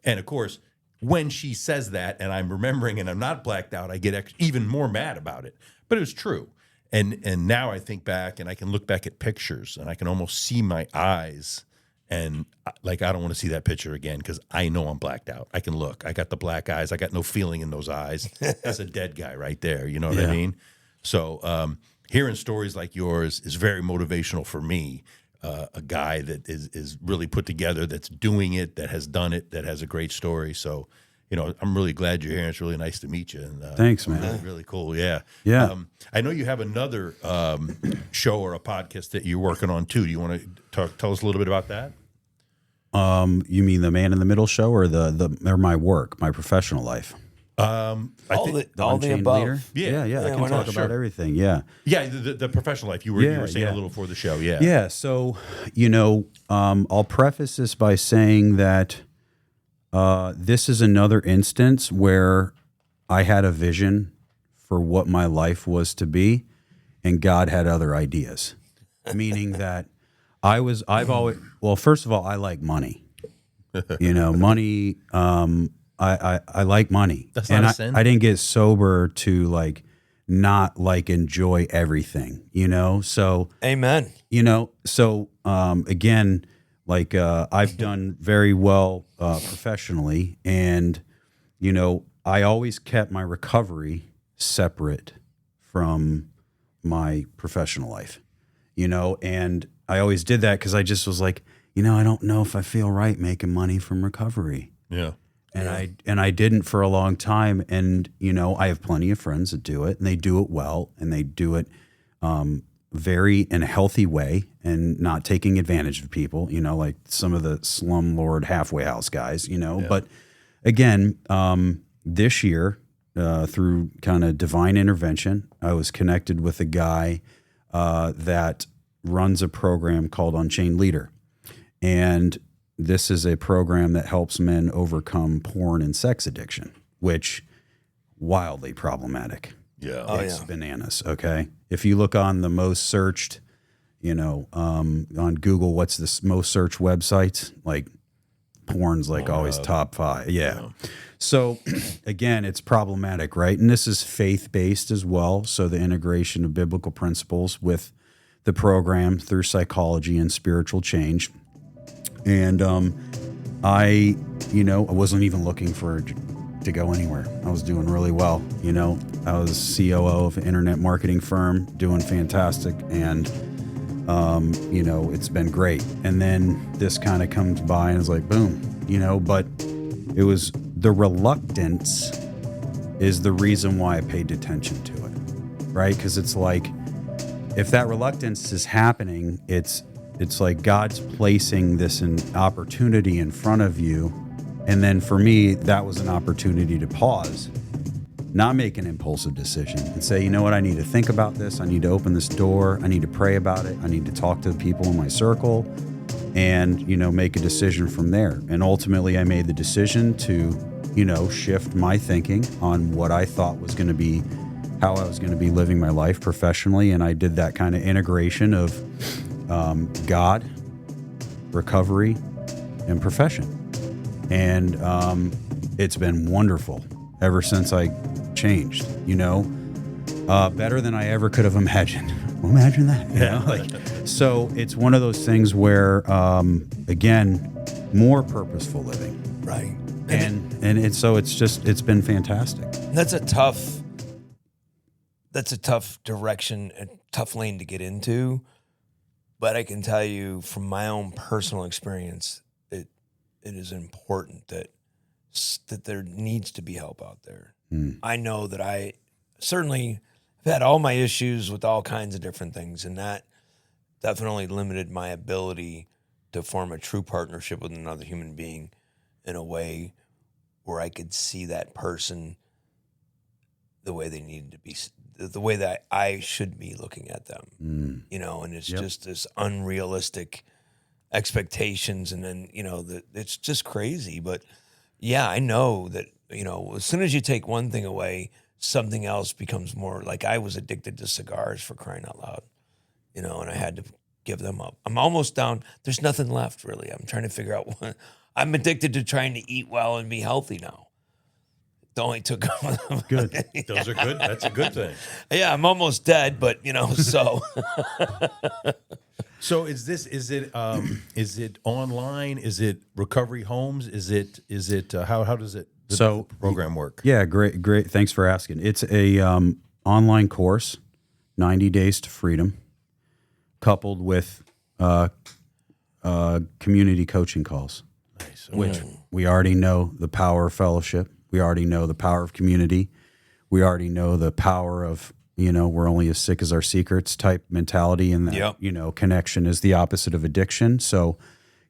Speaker 3: And of course, when she says that, and I'm remembering, and I'm not blacked out, I get even more mad about it. But it was true. And now I think back, and I can look back at pictures, and I can almost see my eyes. And like, I don't want to see that picture again because I know I'm blacked out. I can look. I got the black eyes. I got no feeling in those eyes. That's a dead guy right there. You know what I mean? So hearing stories like yours is very motivational for me. A guy that is really put together, that's doing it, that has done it, that has a great story. So, you know, I'm really glad you're here. It's really nice to meet you. And,
Speaker 4: Thanks, man.
Speaker 3: Really, really cool. Yeah.
Speaker 4: Yeah.
Speaker 3: I know you have another show or a podcast that you're working on too. Do you want to tell us a little bit about that?
Speaker 4: You mean the Man in the Middle show or or my work, my professional life?
Speaker 2: All the
Speaker 4: Unchained
Speaker 2: above.
Speaker 4: Leader?
Speaker 3: Yeah.
Speaker 4: I can
Speaker 2: why
Speaker 4: talk
Speaker 2: not?
Speaker 4: about
Speaker 2: Sure.
Speaker 4: everything. Yeah.
Speaker 3: Yeah, the professional life. You were saying a little before the show. Yeah.
Speaker 4: Yeah. So, you know, I'll preface this by saying that this is another instance where I had a vision for what my life was to be, and God had other ideas. Meaning that first of all, I like money. You know, money. I like money.
Speaker 3: That's
Speaker 4: and
Speaker 3: not a sin.
Speaker 4: I didn't get sober to not enjoy everything. You know, so.
Speaker 2: Amen.
Speaker 4: You know, so again, I've done very well professionally, and you know, I always kept my recovery separate from my professional life. You know, and I always did that because I just was like, you know, I don't know if I feel right making money from recovery.
Speaker 3: Yeah.
Speaker 4: And I didn't for a long time, and you know, I have plenty of friends that do it, and they do it well, and they do it very in a healthy way and not taking advantage of people, you know, like some of the slumlord halfway house guys, you know. But again, this year, through kind of divine intervention, I was connected with a guy that runs a program called Unchained Leader. And this is a program that helps men overcome porn and sex addiction, which wildly problematic.
Speaker 3: Yeah.
Speaker 4: It's bananas. Okay. If you look on the most searched, you know, on Google, what's the most searched websites? Like porn's always top 5. Yeah. So again, it's problematic, right? And this is faith-based as well. So the integration of biblical principles with the program through psychology and spiritual change. And I wasn't even looking to go anywhere. I was doing really well. You know, I was COO of an internet marketing firm, doing fantastic. And, you know, it's been great. And then this kind of comes by and it's like, boom, you know, but it was the reluctance is the reason why I paid attention to it, right? Because it's like, if that reluctance is happening, it's like God's placing this opportunity in front of you. And then for me, that was an opportunity to pause, not make an impulsive decision and say, you know what, I need to think about this. I need to open this door. I need to pray about it. I need to talk to the people in my circle and, you know, make a decision from there. And ultimately I made the decision to, you know, shift my thinking on what I thought was going to be, how I was going to be living my life professionally. And I did that kind of integration of God, recovery, and profession. And it's been wonderful ever since I changed, you know, better than I ever could have imagined. Imagine that. You know? So it's one of those things where, again, more purposeful living.
Speaker 2: Right.
Speaker 4: And it's been fantastic.
Speaker 2: That's a tough direction, a tough lane to get into. But I can tell you from my own personal experience, it is important that there needs to be help out there. I know that I certainly have had all my issues with all kinds of different things, and that definitely limited my ability to form a true partnership with another human being in a way where I could see that person the way they needed to be, the way that I should be looking at them, you know, and it's just this unrealistic expectations. And then, you know, it's just crazy. But yeah, I know that, you know, as soon as you take one thing away, something else becomes more. Like I was addicted to cigars, for crying out loud, you know, and I had to give them up. I'm almost down. There's nothing left really. I'm trying to figure out what I'm addicted to, trying to eat well and be healthy now. It only took
Speaker 4: Good.
Speaker 3: Those are good. That's a good thing.
Speaker 2: Yeah, I'm almost dead, but so
Speaker 3: So is it online? Is it recovery homes? Is it how does it the program work?
Speaker 4: Yeah, great. Thanks for asking. It's a online course, 90 Days to Freedom, coupled with community coaching calls,
Speaker 3: Nice.
Speaker 4: which we already know the power of fellowship. We already know the power of community. We already know the power of, we're only as sick as our secrets type mentality, and that,
Speaker 2: Yep.
Speaker 4: Connection is the opposite of addiction. So,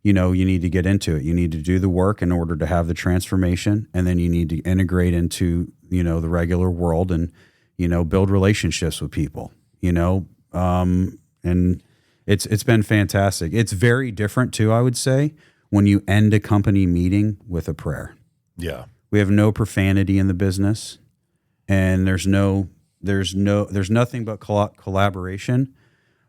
Speaker 4: you need to get into it. You need to do the work in order to have the transformation, and then you need to integrate into, the regular world and, build relationships with people, and it's been fantastic. It's very different too, I would say, when you end a company meeting with a prayer.
Speaker 3: Yeah.
Speaker 4: We have no profanity in the business, and there's nothing but collaboration.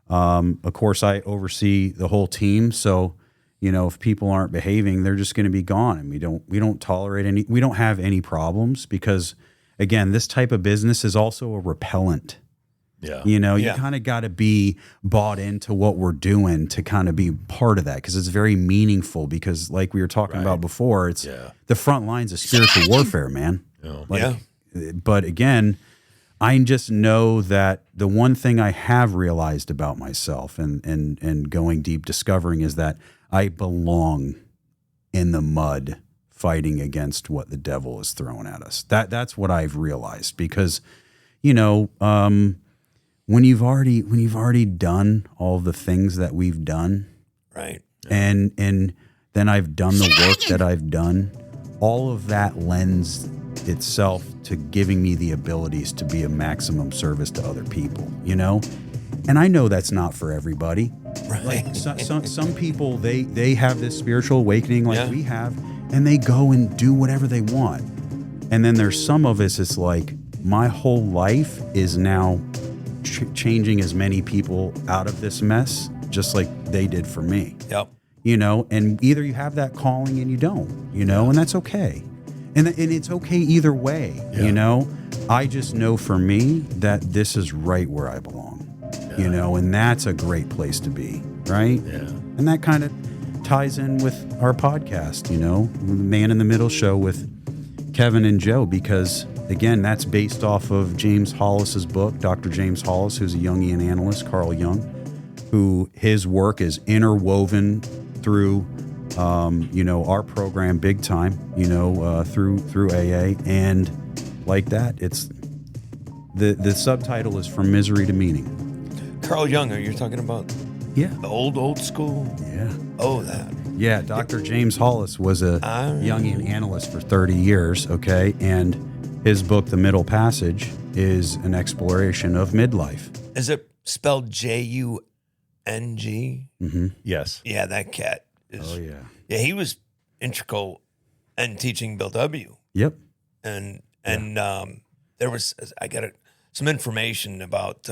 Speaker 4: Of course, I oversee the whole team, so if people aren't behaving, they're just going to be gone, and we don't tolerate we don't have any problems, because again, this type of business is also a repellent.
Speaker 3: Yeah.
Speaker 4: You kind of got to be bought into what we're doing to kind of be part of that, because it's very meaningful, because like we were talking about before, it's the front lines of spiritual warfare, man. But again, I just know that the one thing I have realized about myself and going deep discovering is that I belong in the mud fighting against what the devil is throwing at us. That's what I've realized, because, when you've already done all the things that we've done,
Speaker 2: right.
Speaker 4: and then I've done the work that I've done, all of that lends itself to giving me the abilities to be a maximum service to other people, and I know that's not for everybody.
Speaker 2: Right.
Speaker 4: Like some people, they have this spiritual awakening like we have, and they go and do whatever they want. And then there's some of us, it's like, my whole life is now changing as many people out of this mess, just like they did for me.
Speaker 2: Yep.
Speaker 4: And either you have that calling and you don't, and that's okay. And it's okay either way, I just know for me that this is right where I belong, and that's a great place to be, right?
Speaker 3: Yeah.
Speaker 4: And that kind of ties in with our podcast, the Man in the Middle show with Kevin and Joe, because again, that's based off of James Hollis's book, Dr. James Hollis, who's a Jungian analyst, Carl Jung, who his work is interwoven through, our program big time, through AA. And like that, it's the subtitle is From Misery to Meaning.
Speaker 2: Carl Jung, you're talking about
Speaker 4: Yeah.
Speaker 2: the old school?
Speaker 4: Yeah.
Speaker 2: Oh, that.
Speaker 4: Yeah. Dr. James Hollis was a Jungian analyst for 30 years. Okay. And his book, The Middle Passage, is an exploration of midlife.
Speaker 2: Is it spelled Jung?
Speaker 4: Mm-hmm.
Speaker 3: Yes.
Speaker 2: Yeah, that cat is.
Speaker 4: Oh, yeah.
Speaker 2: Yeah, he was integral in teaching Bill W.
Speaker 4: Yep.
Speaker 2: And there was, I got some information about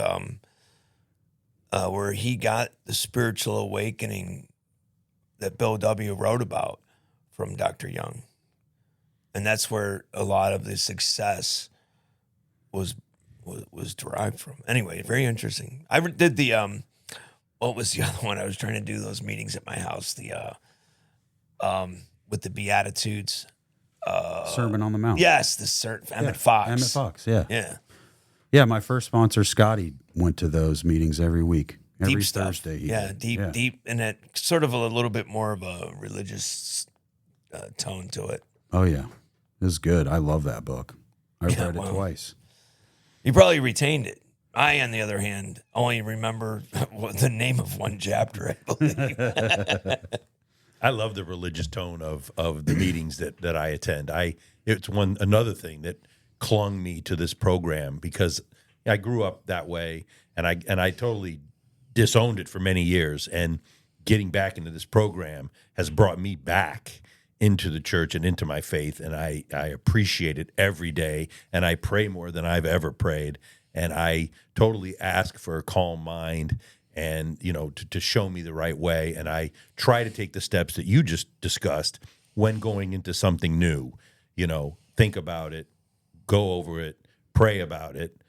Speaker 2: where he got the spiritual awakening that Bill W. wrote about from Dr. Jung. And that's where a lot of the success was derived from. Anyway, very interesting. I did the what was the other one? I was trying to do those meetings at my house. The with the Beatitudes.
Speaker 4: Sermon on the Mount.
Speaker 2: Yes, Emmett Fox.
Speaker 4: Emmett Fox. Yeah.
Speaker 2: Yeah.
Speaker 4: Yeah. My first sponsor, Scotty, went to those meetings every week. Every
Speaker 2: Deep stuff.
Speaker 4: Thursday.
Speaker 2: Yeah, deep, and it sort of a little bit more of a religious tone to it.
Speaker 4: Oh yeah, it was good. I love that book. I've read it
Speaker 2: wow.
Speaker 4: twice.
Speaker 2: You probably retained it. I, on the other hand, only remember the name of one chapter, I believe.
Speaker 3: I love the religious tone of the meetings that I attend. It's another thing that clung me to this program, because I grew up that way, and I totally disowned it for many years, and getting back into this program has brought me back into the church and into my faith, and I appreciate it every day, and I pray more than I've ever prayed, and I totally ask for a calm mind and, to show me the right way, and I try to take the steps that you just discussed when going into something new. Think about it, go over it, pray about it,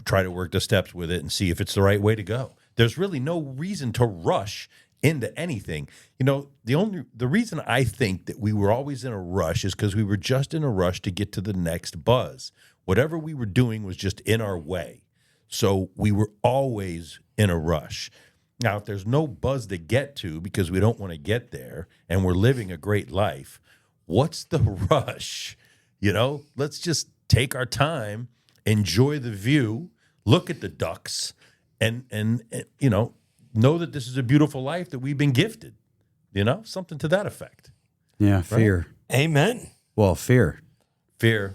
Speaker 3: try to work the steps with it and see if it's the right way to go. There's really no reason to rush into anything. The reason I think that we were always in a rush is because we were just in a rush to get to the next buzz. Whatever we were doing was just in our way. So we were always in a rush. Now, if there's no buzz to get to because we don't want to get there and we're living a great life, what's the rush? Let's just take our time, enjoy the view, look at the ducks, and know that this is a beautiful life that we've been gifted. Something to that effect.
Speaker 4: Yeah, fear.
Speaker 2: Right? Amen.
Speaker 4: Well, fear. Because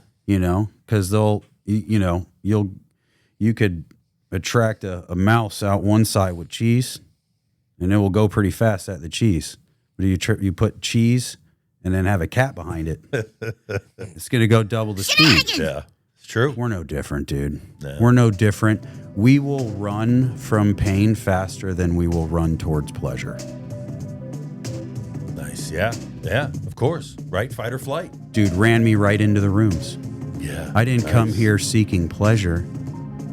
Speaker 4: you could attract a mouse out one side with cheese, and it will go pretty fast at the cheese. But you put cheese and then have a cat behind it, it's going to go double the speed.
Speaker 3: Yeah, it's true.
Speaker 4: We're no different, dude.
Speaker 3: No.
Speaker 4: We're no different. We will run from pain faster than we will run towards pleasure.
Speaker 3: Nice. Yeah, of course. Right? Fight or flight.
Speaker 4: Dude ran me right into the rooms.
Speaker 3: Yeah.
Speaker 4: I didn't come here seeking pleasure.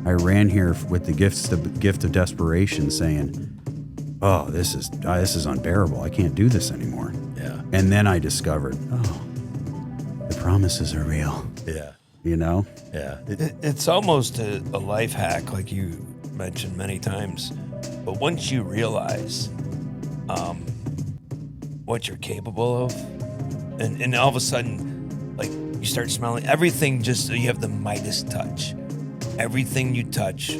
Speaker 4: I ran here with the gift of desperation, saying, "Oh, this is unbearable. I can't do this anymore."
Speaker 3: Yeah.
Speaker 4: And then I discovered, the promises are real.
Speaker 3: Yeah.
Speaker 4: Yeah.
Speaker 2: It's almost a life hack, like you mentioned many times. But once you realize what you're capable of, and all of a sudden, like, you start smelling everything, just so you have the Midas touch. Everything you touch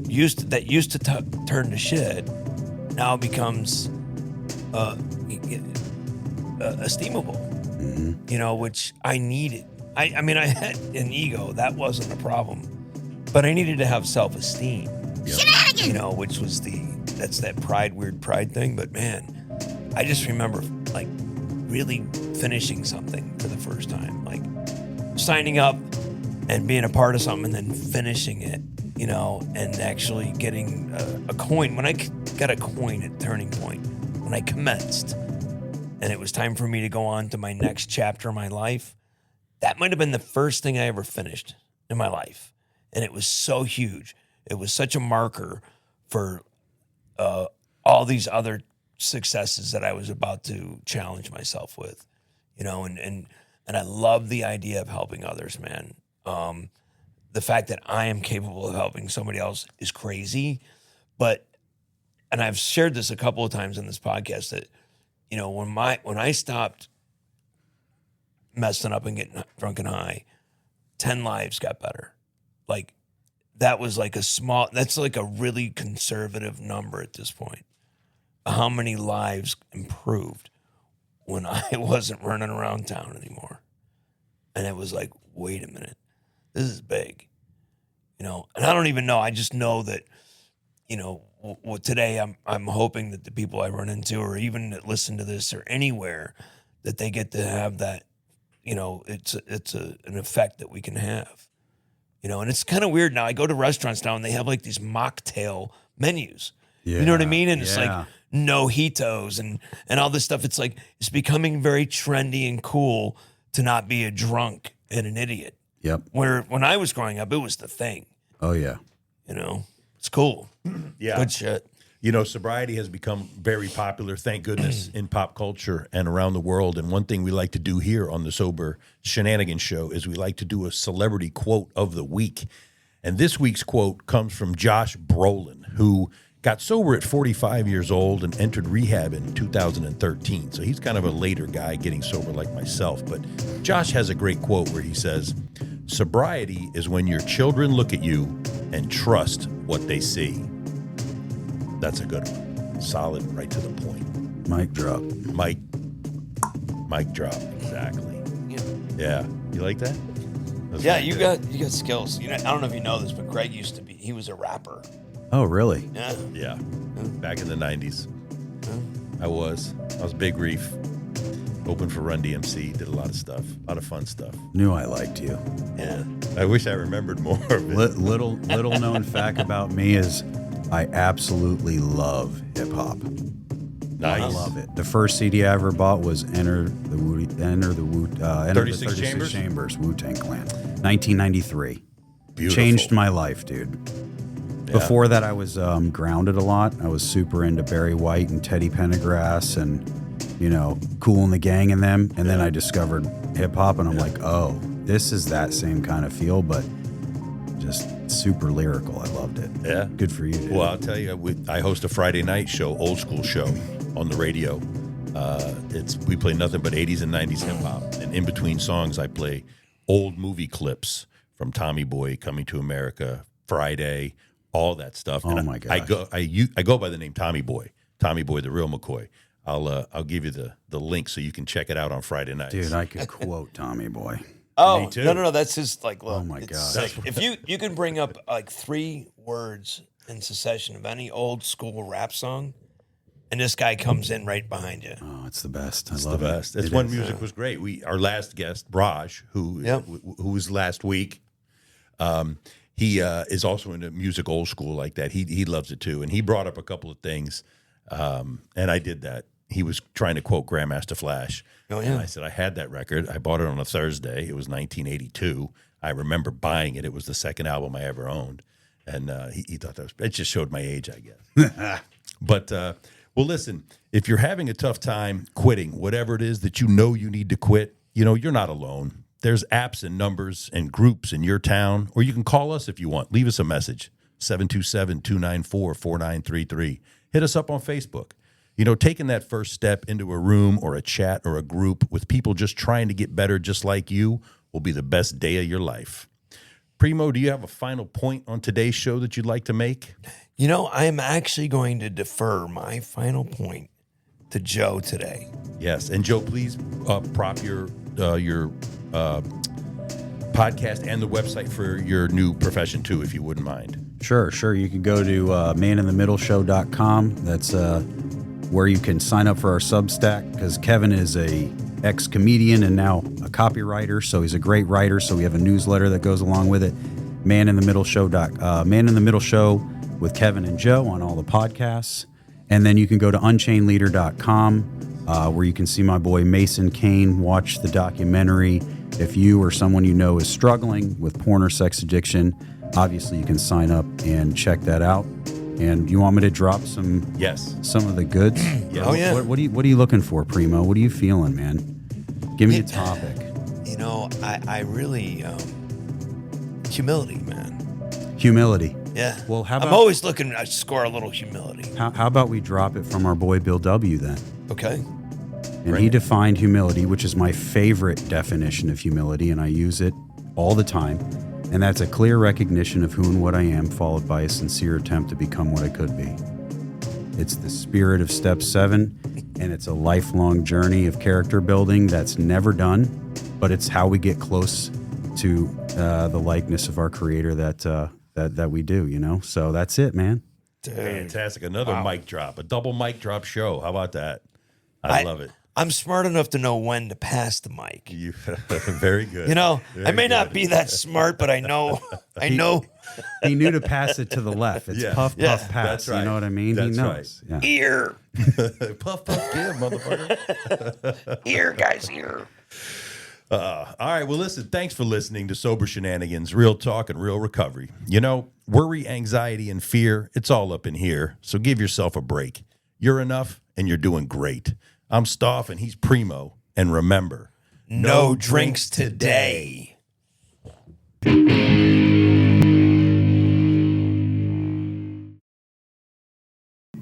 Speaker 2: used to turn to shit now becomes esteemable. Mm-hmm. Which I needed. I mean, I had an ego. That wasn't a problem. But I needed to have self-esteem. Yep. Which was that's that weird pride thing. But man, I just remember, like, really finishing something for the first time. Like, signing up and being a part of something and then finishing it, and actually getting a coin. When I got a coin at Turning Point, when I commenced, and it was time for me to go on to my next chapter of my life, that might have been the first thing I ever finished in my life. And it was so huge. It was such a marker for all these other successes that I was about to challenge myself with, and I love the idea of helping others, man. The fact that I am capable of helping somebody else is crazy, and I've shared this a couple of times in this podcast that, when I stopped messing up and getting drunk and high, 10 lives got better. Like, that was like that's like a really conservative number at this point. How many lives improved when I wasn't running around town anymore. And it was like, wait a minute, this is big, and I don't even know. I just know that, today I'm hoping that the people I run into, or even that listen to this, or anywhere, that they get to have that, it's an effect that we can have, and it's kind of weird now. I go to restaurants now and they have like these mocktail menus.
Speaker 4: Yeah,
Speaker 2: you know what I mean? And it's like mojitos and all this stuff. It's like, it's becoming very trendy and cool to not be a drunk and an idiot.
Speaker 4: Yep.
Speaker 2: Where when I was growing up, it was the thing.
Speaker 4: Oh, yeah.
Speaker 2: It's cool.
Speaker 3: Yeah.
Speaker 2: Good shit.
Speaker 3: Sobriety has become very popular, thank goodness, in pop culture and around the world. And one thing we like to do here on the Sober Shenanigans Show is we like to do a celebrity quote of the week. And this week's quote comes from Josh Brolin, who got sober at 45 years old and entered rehab in 2013. So he's kind of a later guy getting sober like myself. But Josh has a great quote where he says, "Sobriety is when your children look at you and trust what they see." That's a good one. Solid, right to the point.
Speaker 4: Mic drop.
Speaker 3: Mic drop. Exactly. Yeah. You like that? That's
Speaker 2: Yeah,
Speaker 3: really
Speaker 2: you
Speaker 3: good.
Speaker 2: got skills. I don't know if you know this, but Greg he was a rapper.
Speaker 4: Oh, really?
Speaker 2: Yeah.
Speaker 3: Yeah. Back in the 90s. I was Big Reef. Opened for Run DMC. Did a lot of stuff. A lot of fun stuff.
Speaker 4: Knew I liked you.
Speaker 2: Yeah.
Speaker 3: I wish I remembered more of it.
Speaker 4: Little known fact about me is I absolutely love hip hop.
Speaker 3: Nice.
Speaker 4: I love it. The first CD I ever bought was Enter the
Speaker 3: 36
Speaker 4: Chambers, Wu-Tang Clan, 1993.
Speaker 3: Beautiful.
Speaker 4: Changed my life, dude.
Speaker 3: Yeah.
Speaker 4: Before that, I was grounded a lot. I was super into Barry White and Teddy Pendergrass and, Kool and the Gang and them. And then I discovered hip hop, and I'm like, oh, this is that same kind of feel, but just super lyrical. I loved it.
Speaker 3: Yeah.
Speaker 4: Good for you, dude.
Speaker 3: Well, I'll tell you, I host a Friday night show, old school show, on the radio. We play nothing but 80s and 90s hip hop, and in between songs, I play old movie clips from Tommy Boy, Coming to America, Friday, all that stuff.
Speaker 4: Oh
Speaker 3: and
Speaker 4: my
Speaker 3: I
Speaker 4: gosh.
Speaker 3: I go by the name Tommy Boy, the real McCoy. I'll give you the link so you can check it out on Friday nights.
Speaker 4: Dude, I could quote Tommy Boy.
Speaker 2: Oh,
Speaker 3: Me too.
Speaker 2: no, that's his, like, look.
Speaker 4: Oh, my
Speaker 2: it's
Speaker 4: God.
Speaker 2: sick. If you can bring up, like, 3 words in succession of any old school rap song, and this guy comes in right behind you.
Speaker 4: Oh, it's the best. I
Speaker 3: It's
Speaker 4: love
Speaker 3: the best.
Speaker 4: it.
Speaker 3: It's
Speaker 4: It
Speaker 3: when
Speaker 4: is.
Speaker 3: music was great. Our last guest, Raj, who was last week, he is also into music old school like that. He loves it too, and he brought up a couple of things, and I did that. He was trying to quote Grandmaster Flash.
Speaker 2: Oh, yeah.
Speaker 3: And I said, I had that record. I bought it on a Thursday. It was 1982. I remember buying it. It was the second album I ever owned. And he thought it just showed my age, I guess. But, well, listen, if you're having a tough time quitting, whatever it is that you need to quit, you're not alone. There's apps and numbers and groups in your town, or you can call us if you want. Leave us a message, 727-294-4933. Hit us up on Facebook. Taking that first step into a room or a chat or a group with people just trying to get better just like you will be the best day of your life. Primo, do you have a final point on today's show that you'd like to make?
Speaker 2: I am actually going to defer my final point to Joe today.
Speaker 3: Yes, and Joe, please prop your podcast and the website for your new profession too, if you wouldn't mind.
Speaker 4: Sure. You can go to maninthemiddleshow.com. That's where you can sign up for our Substack, because Kevin is a ex-comedian and now a copywriter, so he's a great writer. So we have a newsletter that goes along with it. Man in the Middle Show with Kevin and Joe on all the podcasts. And then you can go to unchainedleader.com, where you can see my boy Mason Kane watch the documentary. If you or someone you know is struggling with porn or sex addiction, obviously you can sign up and check that out. And you want me to drop some of the goods?
Speaker 3: Yes.
Speaker 2: Oh, yeah.
Speaker 4: What are you looking for, Primo? What are you feeling, man? Give me a topic.
Speaker 2: I really humility, man.
Speaker 4: Humility.
Speaker 2: Yeah.
Speaker 4: Well, how
Speaker 2: I'm
Speaker 4: about
Speaker 2: always looking to score a little humility.
Speaker 4: how about we drop it from our boy Bill W. then?
Speaker 2: Okay.
Speaker 4: And he defined humility, which is my favorite definition of humility, and I use it all the time. And that's a clear recognition of who and what I am, followed by a sincere attempt to become what I could be. It's the spirit of Step 7, and it's a lifelong journey of character building that's never done, but it's how we get close to the likeness of our Creator that we do, So that's it, man.
Speaker 2: Dude.
Speaker 3: Fantastic. Another mic drop, a double mic drop show. How about that? I love it.
Speaker 2: I'm smart enough to know when to pass the mic.
Speaker 3: You very good.
Speaker 2: I may not be that smart, but I know.
Speaker 4: He knew to pass it to the left. It's puff, puff, pass.
Speaker 3: That's right.
Speaker 4: You know what I mean?
Speaker 3: That's
Speaker 4: he knows.
Speaker 3: right.
Speaker 4: Yeah.
Speaker 2: Ear.
Speaker 3: Puff, puff, give, motherfucker.
Speaker 2: Ear, guys, ear.
Speaker 3: All right. Well, listen, thanks for listening to Sober Shenanigans, real talk and real recovery. Worry, anxiety, and fear, it's all up in here. So give yourself a break. You're enough, and you're doing great. I'm Stoff, and he's Primo. And remember,
Speaker 2: No drinks today.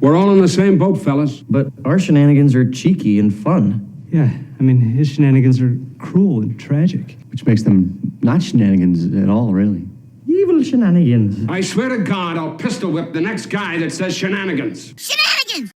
Speaker 6: We're all in the same boat, fellas.
Speaker 7: But our shenanigans are cheeky and fun.
Speaker 8: Yeah, his shenanigans are cruel and tragic.
Speaker 9: Which makes them not shenanigans at all, really.
Speaker 7: Evil shenanigans.
Speaker 6: I swear to God, I'll pistol whip the next guy that says shenanigans.
Speaker 5: Shenanigans!